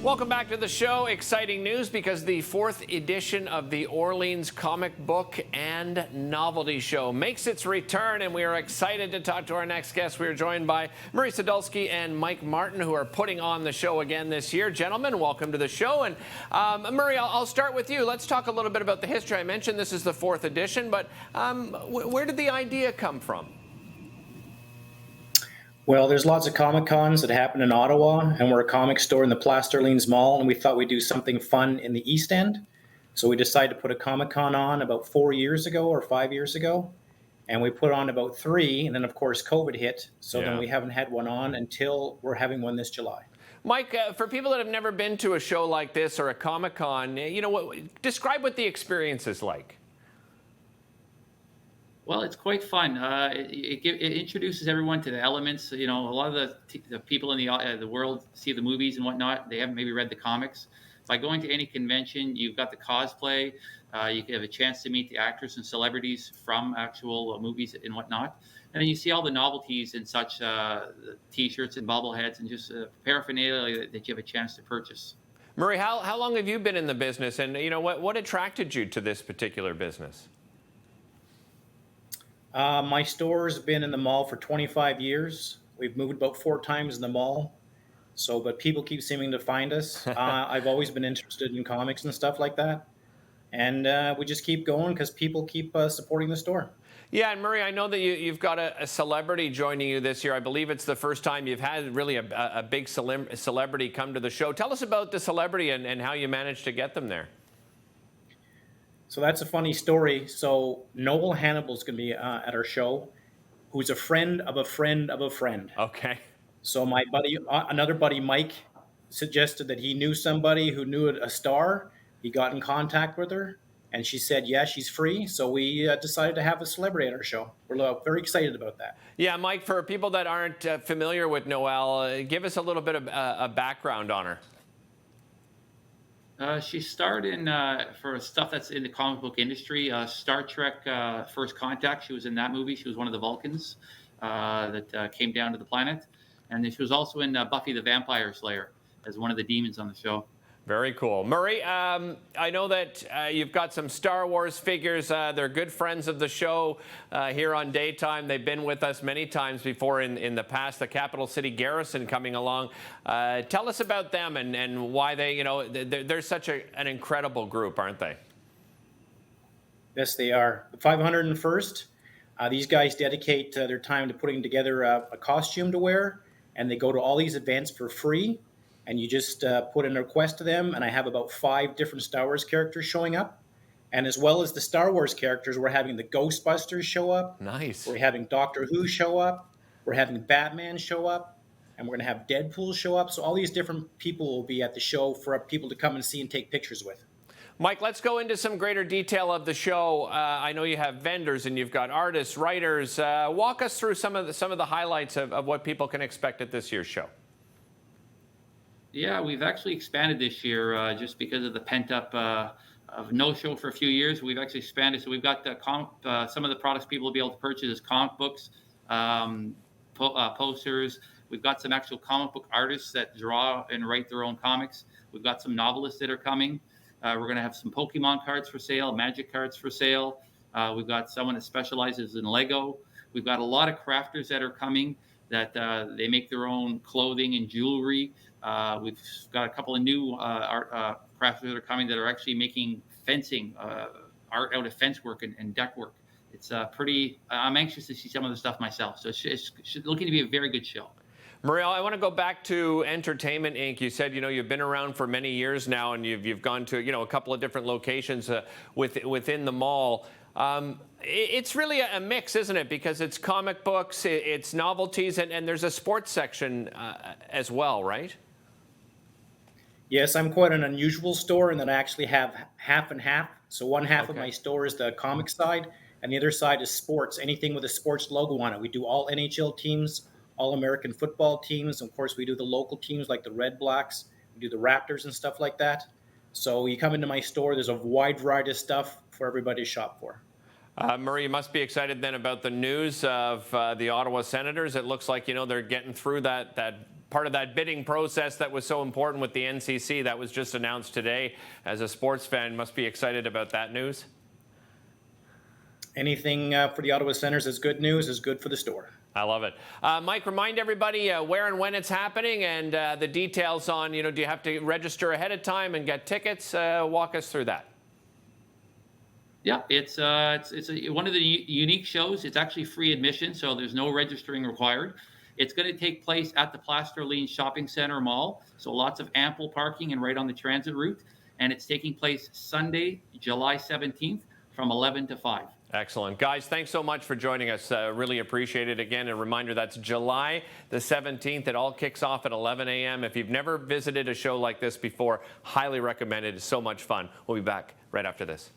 Welcome back to the show. Exciting news because the 4th edition of the Orléans Comic Book and Novelty Show makes its return, and we are excited to talk to our next guest. We are joined by Murray Sudletsky and Mike Martin, who are putting on the show again this year. Gentlemen, welcome to the show. And Murray, I'll start with you. Let's talk a little bit about the history. I mentioned this is the 4th edition, but where did the idea come from? Well, there's lots of Comic Cons that happen in Ottawa, and we're a comic store in the Place d'Orléans Mall, and we thought we'd do something fun in the East End. So we decided to put a Comic Con on about 4 years ago or 5 years ago, and we put on about 3, and then of course COVID hit, so then we haven't had one on until we're having one this July. Mike, for people that have never been to a show like this or a Comic Con, describe what the experience is like. Well, it's quite fun. It introduces everyone to the elements. A lot of the people in the world see the movies and whatnot. They haven't maybe read the comics. By going to any convention, you've got the cosplay. You have a chance to meet the actors and celebrities from actual movies and whatnot. And then you see all the novelties and such, T-shirts and bobbleheads and just paraphernalia that you have a chance to purchase. Murray, how long have you been in the business? And what attracted you to this particular business? My store's been in the mall for 25 years. We've moved about 4 times in the mall. But people keep seeming to find us. I've always been interested in comics and stuff like that. And we just keep going because people keep supporting the store. Yeah, and Murray, I know that you've got a celebrity joining you this year. I believe it's the first time you've had really a big celebrity come to the show. Tell us about the celebrity and how you managed to get them there. So that's a funny story. So Noel Hannibal's going to be at our show, who's a friend of a friend of a friend. Okay. So my buddy, another buddy, Mike, suggested that he knew somebody who knew a star. He got in contact with her, and she said, yeah, she's free. So we decided to have a celebrity at our show. We're very excited about that. Yeah, Mike, for people that aren't familiar with Noelle, give us a little bit of a background on her. She starred in for stuff that's in the comic book industry. Star Trek First Contact. She was in that movie. She was one of the Vulcans that came down to the planet. And she was also in Buffy the Vampire Slayer as one of the demons on the show. Very cool. Murray, I know that you've got some Star Wars figures. They're good friends of the show here on Daytime. They've been with us many times before in the past. The Capital City Garrison coming along. Tell us about them and why they're such an incredible group, aren't they? Yes, they are. The 501st, these guys dedicate their time to putting together a costume to wear, and they go to all these events for free. And you just put in a request to them, and I have about 5 different Star Wars characters showing up. And as well as the Star Wars characters, we're having the Ghostbusters show up. Nice. We're having Doctor Who show up. We're having Batman show up. And we're going to have Deadpool show up. So all these different people will be at the show for people to come and see and take pictures with. Mike, let's go into some greater detail of the show. I know you have vendors and you've got artists, writers. Walk us through some of the highlights of what people can expect at this year's show. Yeah, we've actually expanded this year just because of the pent-up of no show for a few years. We've actually expanded. So we've got some of the products people will be able to purchase as comic books, posters. We've got some actual comic book artists that draw and write their own comics. We've got some novelists that are coming. We're going to have some Pokemon cards for sale, Magic cards for sale. We've got someone that specializes in Lego. We've got a lot of crafters that are coming that they make their own clothing and jewelry. We've got a couple of new crafters that are coming that are actually making fencing, art out of fence work and deck work. It's I'm anxious to see some of the stuff myself. So it's looking to be a very good show. Murray, I want to go back to Entertainment Inc. You said, you've been around for many years now, and you've gone to, a couple of different locations within the mall. It's really a mix, isn't it? Because it's comic books, it's novelties, and there's a sports section as well, right? Yes, I'm quite an unusual store in that I actually have half and half. So one half of my store is the comic side, and the other side is sports, anything with a sports logo on it. We do all NHL teams, all American football teams. Of course, we do the local teams like the Red Blacks. We do the Raptors and stuff like that. So you come into my store, there's a wide variety of stuff for everybody to shop for. Murray, you must be excited then about the news of the Ottawa Senators. It looks like, they're getting through that part of that bidding process that was so important with the NCC that was just announced today. As a sports fan, must be excited about that news. Anything for the Ottawa Senators is good news, is good for the store. I love it. Mike, remind everybody where and when it's happening and the details on, do you have to register ahead of time and get tickets? Walk us through that. Yeah, it's one of the unique shows. It's actually free admission, so there's no registering required. It's going to take place at the Plasterline Shopping Center Mall, so lots of ample parking and right on the transit route. And it's taking place Sunday, July 17th from 11 to 5. Excellent. Guys, thanks so much for joining us. Really appreciate it. Again, a reminder, that's July the 17th. It all kicks off at 11 a.m. If you've never visited a show like this before, highly recommend it. It's so much fun. We'll be back right after this.